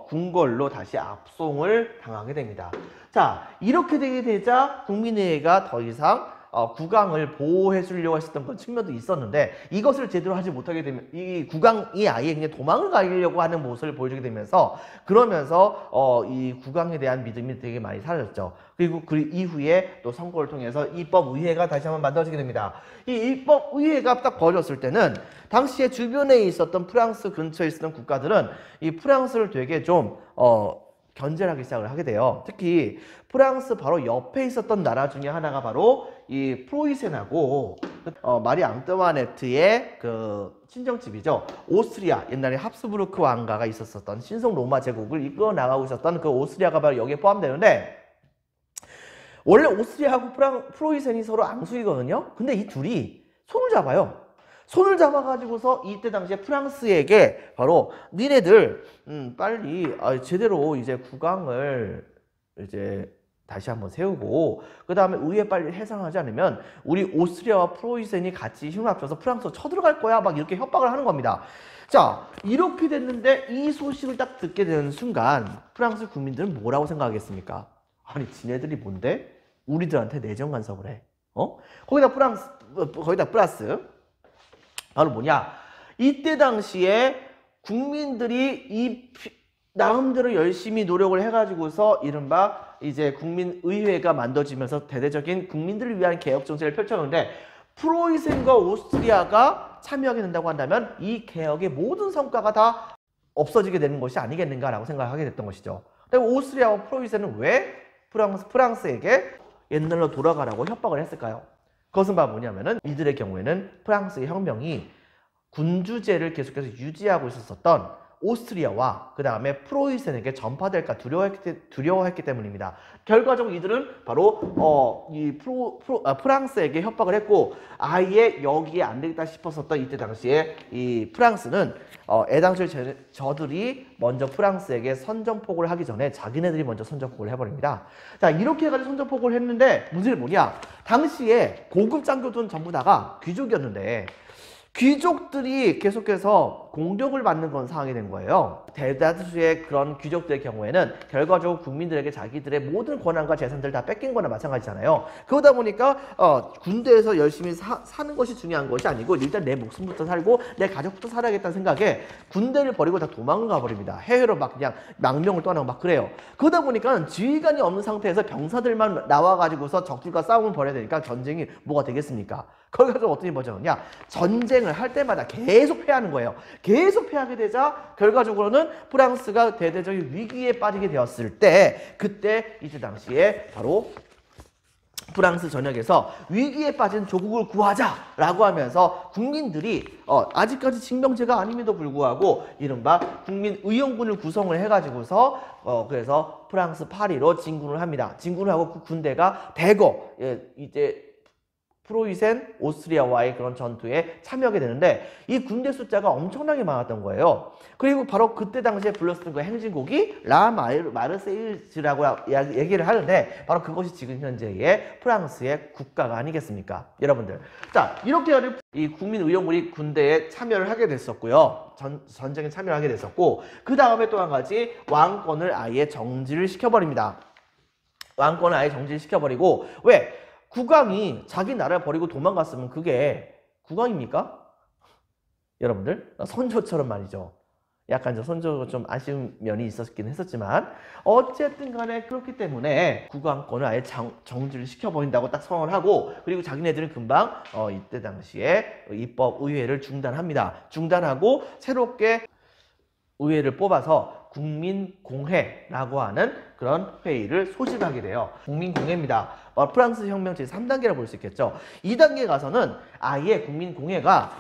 궁궐로 다시 압송을 당하게 됩니다. 자, 이렇게 되게 되자 국민회의가 더 이상 국왕을 보호해 주려고 했었던 그런 측면도 있었는데 이것을 제대로 하지 못하게 되면 이 국왕이 아예 그냥 도망을 가려고 하는 모습을 보여주게 되면서 그러면서 이 국왕에 대한 믿음이 되게 많이 사라졌죠. 그리고 그 이후에 또 선거를 통해서 입법의회가 다시 한번 만들어지게 됩니다. 이 입법의회가 딱 벌어졌을 때는 당시에 주변에 있었던 프랑스 근처에 있었던 국가들은 이 프랑스를 되게 좀 견제하기 시작을 하게 돼요. 특히 프랑스 바로 옆에 있었던 나라 중에 하나가 바로 이 프로이센하고 마리 앙뚜아네트의 그 친정집이죠. 오스트리아, 옛날에 합스부르크 왕가가 있었던 신성 로마 제국을 이끌어 나가고 있었던 그 오스트리아가 바로 여기에 포함되는데, 원래 오스트리아하고 프로이센이 서로 앙숙이거든요. 근데 이 둘이 손을 잡아요. 손을 잡아가지고서 이때 당시에 프랑스에게 바로 니네들 빨리 제대로 이제 국왕을 이제 다시 한번 세우고 그 다음에 의회 빨리 해상하지 않으면 우리 오스트리아와 프로이센이 같이 힘을 합쳐서 프랑스로 쳐들어갈 거야, 막 이렇게 협박을 하는 겁니다. 자, 이렇게 됐는데 이 소식을 딱 듣게 되는 순간 프랑스 국민들은 뭐라고 생각하겠습니까? 아니, 지네들이 뭔데? 우리들한테 내정 간섭을 해. 거기다 플러스 바로 뭐냐? 이때 당시에 국민들이 이 나름대로 열심히 노력을 해가지고서 이른바 이제 국민의회가 만들어지면서 대대적인 국민들을 위한 개혁 정책을 펼쳤는데, 프로이센과 오스트리아가 참여하게 된다고 한다면 이 개혁의 모든 성과가 다 없어지게 되는 것이 아니겠는가라고 생각하게 됐던 것이죠. 근데 오스트리아와 프로이센은 왜 프랑스에게 옛날로 돌아가라고 협박을 했을까요? 그것은 바로 뭐냐면은 이들의 경우에는 프랑스의 혁명이 군주제를 계속해서 유지하고 있었던 오스트리아와 그 다음에 프로이센에게 전파될까 두려워했기 때문입니다. 결과적으로 이들은 바로 프랑스에게 협박을 했고, 아예 여기에 안 되겠다 싶었었던 이때 당시에 이 프랑스는 애당초 저들이 먼저 프랑스에게 선전포고를 하기 전에 자기네들이 먼저 선전포고를 해버립니다. 자, 이렇게 해가지고 선전포고를 했는데 문제는 뭐냐? 당시에 고급 장교들은 전부 다가 귀족이었는데 귀족들이 계속해서 공격을 받는 그런 상황이 된 거예요. 대다수의 그런 귀족들의 경우에는 결과적으로 국민들에게 자기들의 모든 권한과 재산들을 다 뺏긴 거나 마찬가지잖아요. 그러다 보니까 군대에서 열심히 사는 것이 중요한 것이 아니고 일단 내 목숨부터 살고 내 가족부터 살아야겠다는 생각에 군대를 버리고 다 도망가 버립니다. 해외로 막 그냥 망명을 떠나고 막 그래요. 그러다 보니까 지휘관이 없는 상태에서 병사들만 나와가지고서 적들과 싸움을 벌여야 되니까 전쟁이 뭐가 되겠습니까? 거기서 어떻게 벌어졌냐? 전쟁을 할 때마다 계속 패하는 거예요. 계속 패하게 되자 결과적으로는 프랑스가 대대적인 위기에 빠지게 되었을 때, 그때 이때 당시에 바로 프랑스 전역에서 위기에 빠진 조국을 구하자라고 하면서 국민들이 아직까지 징병제가 아님에도 불구하고 이른바 국민의용군을 구성을 해가지고서 그래서 프랑스 파리로 진군을 합니다. 진군을 하고 그 군대가 대거 이제 프로이센, 오스트리아와의 그런 전투에 참여하게 되는데 이 군대 숫자가 엄청나게 많았던 거예요. 그리고 바로 그때 당시에 불렀던 그 행진곡이 라 마르세일즈라고 얘기를 하는데, 바로 그것이 지금 현재의 프랑스의 국가가 아니겠습니까? 여러분들. 자, 이렇게 해서 이 국민의용군이 군대에 참여를 하게 됐었고요. 전쟁에 참여를 하게 됐었고, 그 다음에 또 한 가지 왕권을 아예 정지를 시켜버립니다. 왕권을 아예 정지를 시켜버리고, 왜? 국왕이 자기 나라를 버리고 도망갔으면 그게 국왕입니까? 여러분들, 선조처럼 말이죠. 약간 선조가 좀 아쉬운 면이 있었긴 했었지만 어쨌든 간에 그렇기 때문에 국왕권을 아예 정지를 시켜버린다고 딱 선언을 하고, 그리고 자기네들은 금방 이때 당시에 입법의회를 중단합니다. 중단하고 새롭게 의회를 뽑아서 국민공회라고 하는 그런 회의를 소집하게 돼요. 국민공회입니다. 프랑스 혁명 제3단계라고 볼 수 있겠죠. 2단계 가서는 아예 국민공회가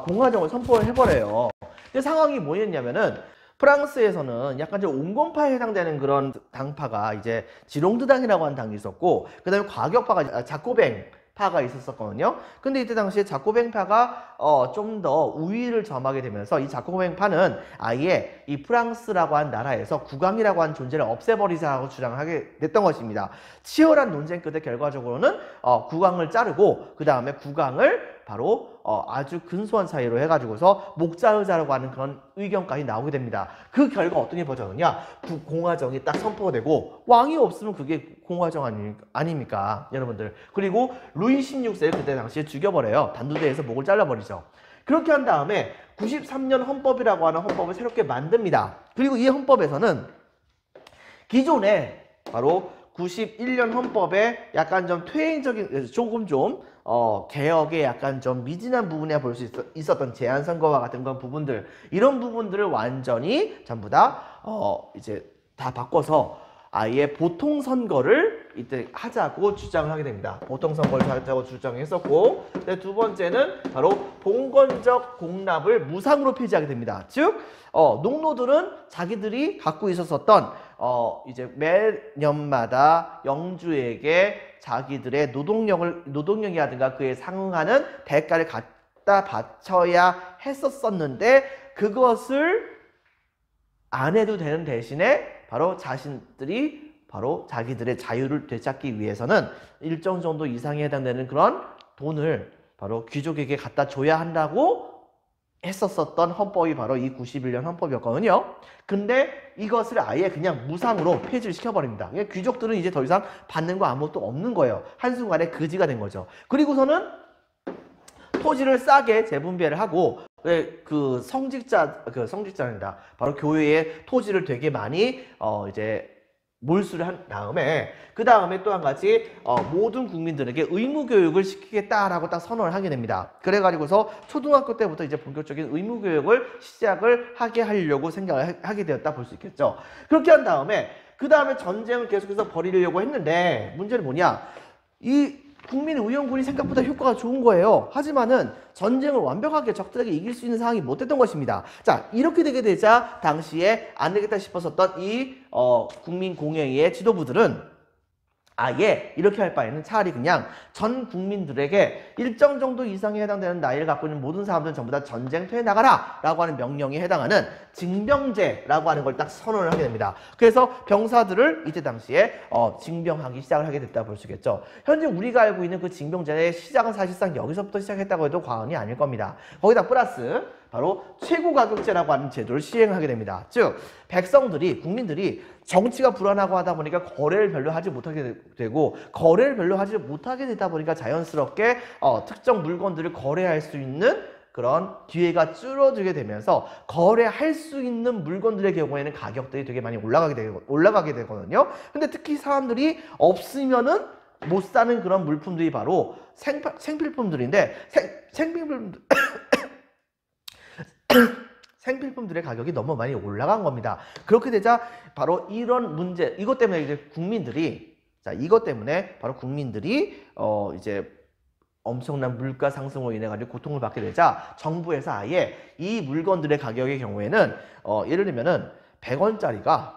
공화정을 선포를 해버려요. 근데 상황이 뭐였냐면은 프랑스에서는 약간 좀 온건파에 해당되는 그런 당파가 이제 지롱드당이라고 하는 당이 있었고, 그 다음에 과격파가 자코뱅 파가 있었거든요. 근데 이때 당시에 자코뱅파가 좀 더 우위를 점하게 되면서 이 자코뱅파는 아예 이 프랑스라고 한 나라에서 국왕이라고 한 존재를 없애버리자고 주장을 하게 됐던 것입니다. 치열한 논쟁 끝에 결과적으로는 국왕을 자르고 그 다음에 국왕을 바로 아주 근소한 차이로 해가지고서 목자르자라고 하는 그런 의견까지 나오게 됩니다. 그 결과 어떤 일이 벌어졌느냐? 공화정이 딱 선포가 되고, 왕이 없으면 그게 공화정 아닙니까? 여러분들. 그리고 루이 16세를 그때 당시에 죽여버려요. 단두대에서 목을 잘라버리죠. 그렇게 한 다음에 93년 헌법이라고 하는 헌법을 새롭게 만듭니다. 그리고 이 헌법에서는 기존에 바로 91년 헌법에 약간 좀 퇴행적인, 조금 좀 개혁에 약간 좀 미진한 부분에 볼 수 있었던 제한선거와 같은 그런 부분들, 이런 부분들을 완전히 전부 다 이제 다 바꿔서 아예 보통 선거를 이때 하자고 주장을 하게 됩니다. 보통 선거를 하자고 주장했었고, 두 번째는 바로 봉건적 공납을 무상으로 폐지하게 됩니다. 즉, 농노들은 자기들이 갖고 있었던 이제 매년마다 영주에게 자기들의 노동력이라든가 그에 상응하는 대가를 갖다 바쳐야 했었었는데 그것을 안 해도 되는 대신에 바로 자신들이 바로 자기들의 자유를 되찾기 위해서는 일정 정도 이상에 해당되는 그런 돈을 바로 귀족에게 갖다 줘야 한다고 했었던 헌법이 바로 이 91년 헌법이었거든요. 근데 이것을 아예 그냥 무상으로 폐지를 시켜버립니다. 귀족들은 이제 더 이상 받는 거 아무것도 없는 거예요. 한순간에 그지가 된 거죠. 그리고서는 토지를 싸게 재분배를 하고 성직자입니다. 바로 교회에 토지를 되게 많이 이제 몰수를 한 다음에 그 다음에 또 한 가지 모든 국민들에게 의무 교육을 시키겠다라고 딱 선언을 하게 됩니다. 그래가지고서 초등학교 때부터 이제 본격적인 의무 교육을 시작을 하게 하려고 생각을 하게 되었다 볼 수 있겠죠. 그렇게 한 다음에 그 다음에 전쟁을 계속해서 벌이려고 했는데 문제는 뭐냐? 이 국민의원군이 생각보다 효과가 좋은 거예요. 하지만은 전쟁을 완벽하게 적들에게 이길 수 있는 상황이 못 됐던 것입니다. 자, 이렇게 되게 되자 당시에 안 되겠다 싶었었던 이 국민공회의 지도부들은 아예 이렇게 할 바에는 차라리 그냥 전 국민들에게 일정 정도 이상에 해당되는 나이를 갖고 있는 모든 사람들은 전부 다 전쟁터에 나가라 라고 하는 명령에 해당하는 징병제라고 하는 걸 딱 선언을 하게 됩니다. 그래서 병사들을 이때 당시에 징병하기 시작을 하게 됐다 볼 수 있겠죠. 현재 우리가 알고 있는 그 징병제의 시작은 사실상 여기서부터 시작했다고 해도 과언이 아닐 겁니다. 거기다 플러스 바로 최고가격제라고 하는 제도를 시행하게 됩니다. 즉 국민들이 정치가 불안하고 하다 보니까 거래를 별로 하지 못하게 되고 거래를 별로 하지 못하게 되다 보니까 자연스럽게 특정 물건들을 거래할 수 있는 그런 기회가 줄어들게 되면서 거래할 수 있는 물건들의 경우에는 가격들이 되게 많이 올라가게 되거든요. 근데 특히 사람들이 없으면은 못 사는 그런 물품들이 바로 생필품들인데 생필품들의 가격이 너무 많이 올라간 겁니다. 그렇게 되자 바로 이런 문제, 이것 때문에 이제 국민들이 이제 엄청난 물가 상승으로 인해 가지고 고통을 받게 되자 정부에서 아예 이 물건들의 가격의 경우에는 예를 들면은 100원짜리가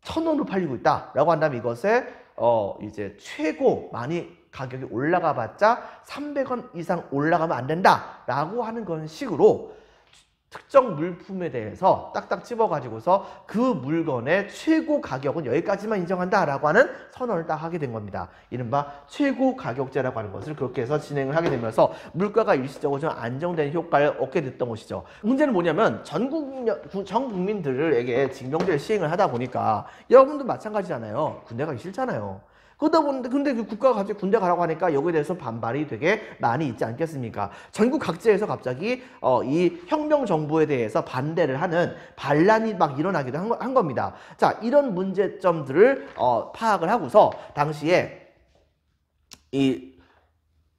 1000원으로 팔리고 있다라고 한다면 이것에 이제 최고 많이 가격이 올라가 봤자 300원 이상 올라가면 안 된다라고 하는 그런 식으로 특정 물품에 대해서 딱딱 집어가지고서 그 물건의 최고 가격은 여기까지만 인정한다라고 하는 선언을 딱 하게 된 겁니다. 이른바 최고 가격제라고 하는 것을 그렇게 해서 진행을 하게 되면서 물가가 일시적으로 좀 안정된 효과를 얻게 됐던 것이죠. 문제는 뭐냐면 전 국민들에게 징병제를 시행을 하다 보니까 여러분도 마찬가지잖아요. 군대 가기 싫잖아요. 그러다 보는데 근데 그 국가가 갑자기 군대 가라고 하니까 여기에 대해서 반발이 되게 많이 있지 않겠습니까? 전국 각지에서 갑자기 이 혁명 정부에 대해서 반대를 하는 반란이 막 일어나기도 한 겁니다. 자, 이런 문제점들을 파악을 하고서 당시에 이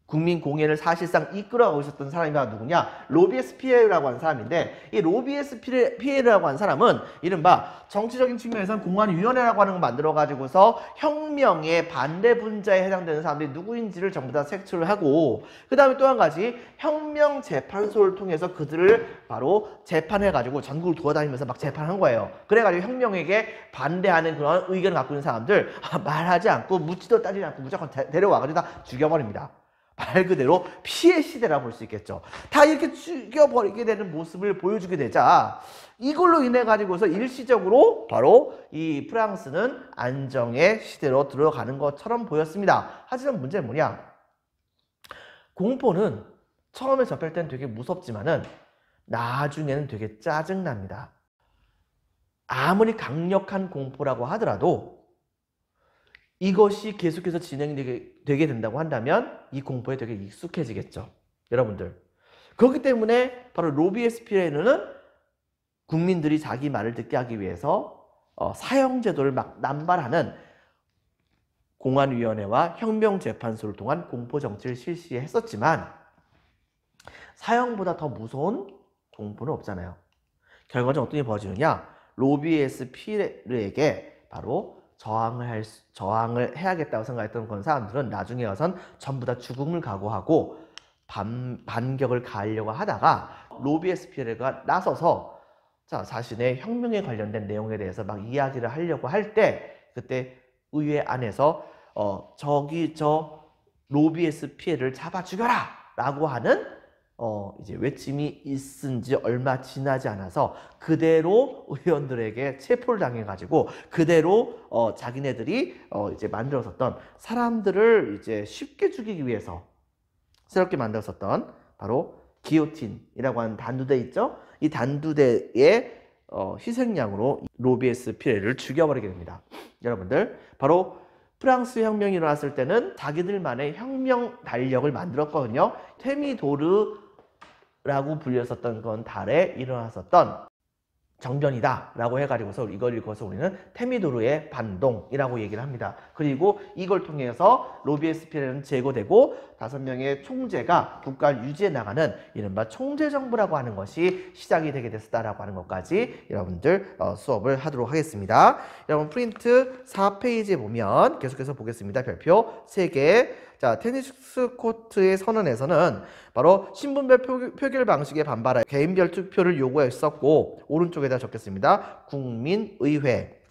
국민공회를 사실상 이끌어가고 있었던 사람이 누구냐? 로비에스피에르라고 하는 사람인데 이 로비에스피에르라고 하는 사람은 이른바 정치적인 측면에서는 공안위원회라고 하는 걸 만들어가지고서 혁명의 반대 분자에 해당되는 사람들이 누구인지를 전부 다 색출을 하고 그 다음에 또 한 가지 혁명재판소를 통해서 그들을 바로 재판해가지고 전국을 돌아다니면서 막 재판한 거예요. 그래가지고 혁명에게 반대하는 그런 의견을 갖고 있는 사람들 말하지 않고 묻지도 따지지 않고 무조건 데려와가지고 다 죽여버립니다. 말 그대로 피해 시대라 볼 수 있겠죠. 다 이렇게 죽여버리게 되는 모습을 보여주게 되자 이걸로 인해 가지고서 일시적으로 바로 이 프랑스는 안정의 시대로 들어가는 것처럼 보였습니다. 하지만 문제는 뭐냐? 공포는 처음에 접할 때는 되게 무섭지만은 나중에는 되게 짜증납니다. 아무리 강력한 공포라고 하더라도 이것이 계속해서 진행되게 된다고 한다면 이 공포에 되게 익숙해지겠죠. 여러분들. 그렇기 때문에 바로 로비에스피에르는 국민들이 자기 말을 듣게 하기 위해서 사형제도를 막 남발하는 공안위원회와 혁명재판소를 통한 공포정치를 실시했었지만 사형보다 더 무서운 공포는 없잖아요. 결과는 어떤 일이 벌어지느냐? 로비에스피에르에게 바로 저항을 해야겠다고 생각했던 그런 사람들은 나중에 와선 전부 다 죽음을 각오하고 반격을 가하려고 하다가 로비에스피에르가 나서서 자, 자신의 혁명에 관련된 내용에 대해서 막 이야기를 하려고 할 때 그때 의회 안에서 저기 저 로비에스피에르를 잡아 죽여라! 라고 하는 이제 외침이 있은 지 얼마 지나지 않아서 그대로 의원들에게 체포를 당해가지고 그대로 자기네들이 이제 만들었었던 사람들을 이제 쉽게 죽이기 위해서 새롭게 만들었었던 바로 기요틴이라고 하는 단두대 있죠? 이 단두대의 희생양으로 로비에스피에르를 죽여버리게 됩니다. 여러분들 바로 프랑스 혁명이 일어났을 때는 자기들만의 혁명 달력을 만들었거든요. 테미도르라고 불렸었던 건 달에 일어났었던 정변이다 라고 해가지고서 이걸 읽어서 우리는 테미도르의 반동이라고 얘기를 합니다. 그리고 이걸 통해서 로비에스피에르는 제거되고 5명의 총재가 국가를 유지해 나가는 이른바 총재정부라고 하는 것이 시작이 되게 됐다라고 하는 것까지 여러분들 수업을 하도록 하겠습니다. 여러분 프린트 4페이지에 보면 계속해서 보겠습니다. 별표 3개. 자, 테니스 코트의 선언에서는 바로 신분별 표결 방식에 반발하여 개인별 투표를 요구했었고 오른쪽에다 적겠습니다. 국민의회.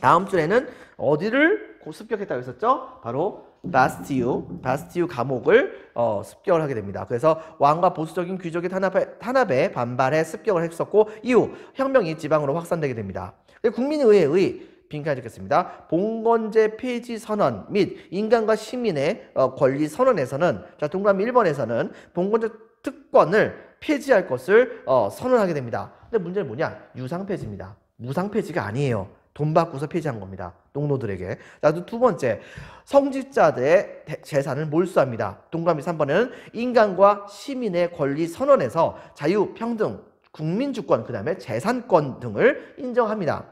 다음 줄에는 어디를 습격했다고 했었죠? 바로 바스티유 감옥을 습격을 하게 됩니다. 그래서 왕과 보수적인 귀족의 탄압에 반발해 습격을 했었고 이후 혁명이 지방으로 확산되게 됩니다. 국민의회의 빈칸에 적겠습니다. 봉건제 폐지 선언 및 인간과 시민의 권리 선언에서는 자 동그라미 1번에서는 봉건제 특권을 폐지할 것을 선언하게 됩니다. 근데 문제는 뭐냐? 유상 폐지입니다. 무상 폐지가 아니에요. 돈 받고서 폐지한 겁니다. 농노들에게. 자, 두 번째, 성직자들의 재산을 몰수합니다. 동그라미 3번에는 인간과 시민의 권리 선언에서 자유, 평등, 국민주권, 그 다음에 재산권 등을 인정합니다.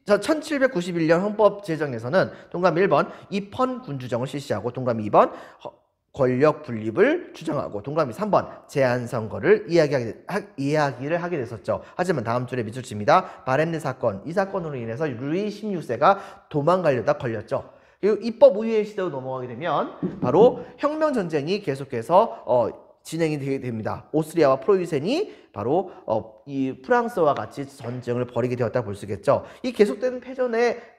1791년 헌법 제정에서는 동그라미 1번 입헌 군주정을 실시하고 동그라미 2번 권력 분립을 주장하고 동그라미 3번 제한선거를 이야기를 하게 됐었죠. 하지만 다음 줄에 밑줄 칩니다. 바렌느 사건. 이 사건으로 인해서 루이 16세가 도망가려다 걸렸죠. 그리고 입법의회 시대로 넘어가게 되면 바로 혁명전쟁이 계속해서 진행이 되게 됩니다. 오스트리아와 프로이센이 바로 이 프랑스와 같이 전쟁을 벌이게 되었다 볼 수 있겠죠. 이 계속되는 패전에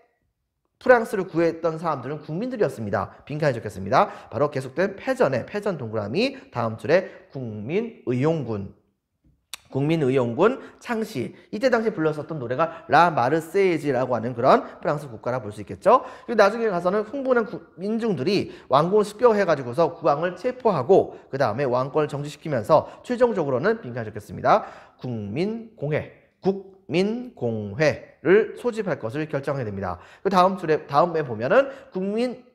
프랑스를 구했던 사람들은 국민들이었습니다. 빈칸에 적혔습니다. 바로 계속된 패전의 패전 동그라미 다음 줄에 국민의용군 창시. 이때 당시 불렀었던 노래가 라 마르세이지라고 하는 그런 프랑스 국가라 볼 수 있겠죠. 그리고 나중에 가서는 흥분한 민중들이 왕궁을 습격해가지고서 국왕을 체포하고 그 다음에 왕권을 정지시키면서 최종적으로는 빈칸에 적혔습니다. 국민공회를 소집할 것을 결정하게 됩니다. 그 다음에 보면은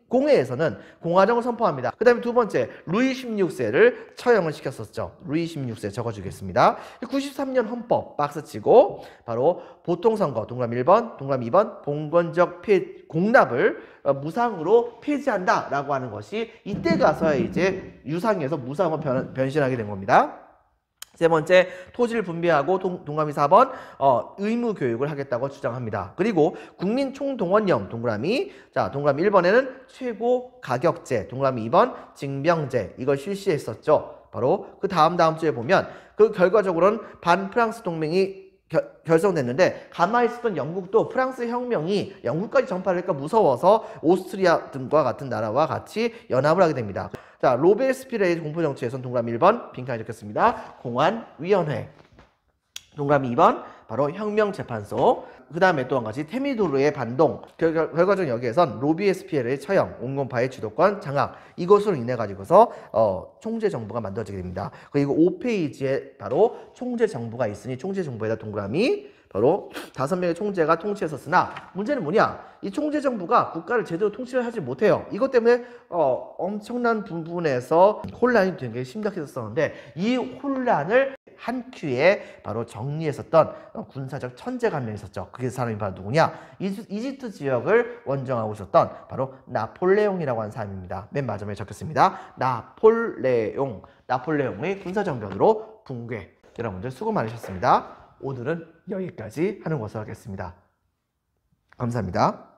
공회에서는 공화정을 선포합니다. 그 다음에 두 번째, 루이 16세를 처형을 시켰었죠. 루이 16세 적어주겠습니다. 93년 헌법 박스치고 바로 보통선거 동그라미 1번, 동그라미 2번 봉건적 공납을 무상으로 폐지한다 라고 하는 것이 이때 가서야 이제 유상에서 무상으로 변신하게 된 겁니다. 세 번째, 토지를 분배하고 동그라미 4번 의무 교육을 하겠다고 주장합니다. 그리고 국민 총동원령 동그라미 1번에는 최고 가격제 동그라미 2번 징병제 이걸 실시했었죠. 바로 그 다음 주에 보면 그 결과적으로는 반프랑스 동맹이 결성됐는데 가만히 있었던 영국도 프랑스 혁명이 영국까지 전파를 하니까 무서워서 오스트리아 등과 같은 나라와 같이 연합을 하게 됩니다. 자, 로베스피에르의 공포정치에선 동그라미 1번 빈칸에 적혔습니다. 공안위원회. 동그라미 2번 바로 혁명재판소. 그 다음에 또 한 가지 테미도르의 반동. 결과적으로 여기에선 로비에스피에르의 처형, 온건파의 주도권 장악 이것으로 인해 가지고서 총재정부가 만들어지게 됩니다. 그리고 5페이지에 바로 총재정부가 있으니 총재정부에다 동그라미 바로 5명의 총재가 통치했었으나 문제는 뭐냐? 이 총재정부가 국가를 제대로 통치를 하지 못해요. 이것 때문에 엄청난 부분에서 혼란이 되게 심각했었는데 이 혼란을 한 큐에 바로 정리했었던 군사적 천재가 한 명 있었죠. 그게 사람이 바로 누구냐? 이집트 지역을 원정하고 있었던 바로 나폴레옹이라고 하는 사람입니다. 맨 마지막에 적혔습니다. 나폴레옹의 군사정변으로 붕괴. 여러분들 수고 많으셨습니다. 오늘은 여기까지 하는 것으로 하겠습니다. 감사합니다.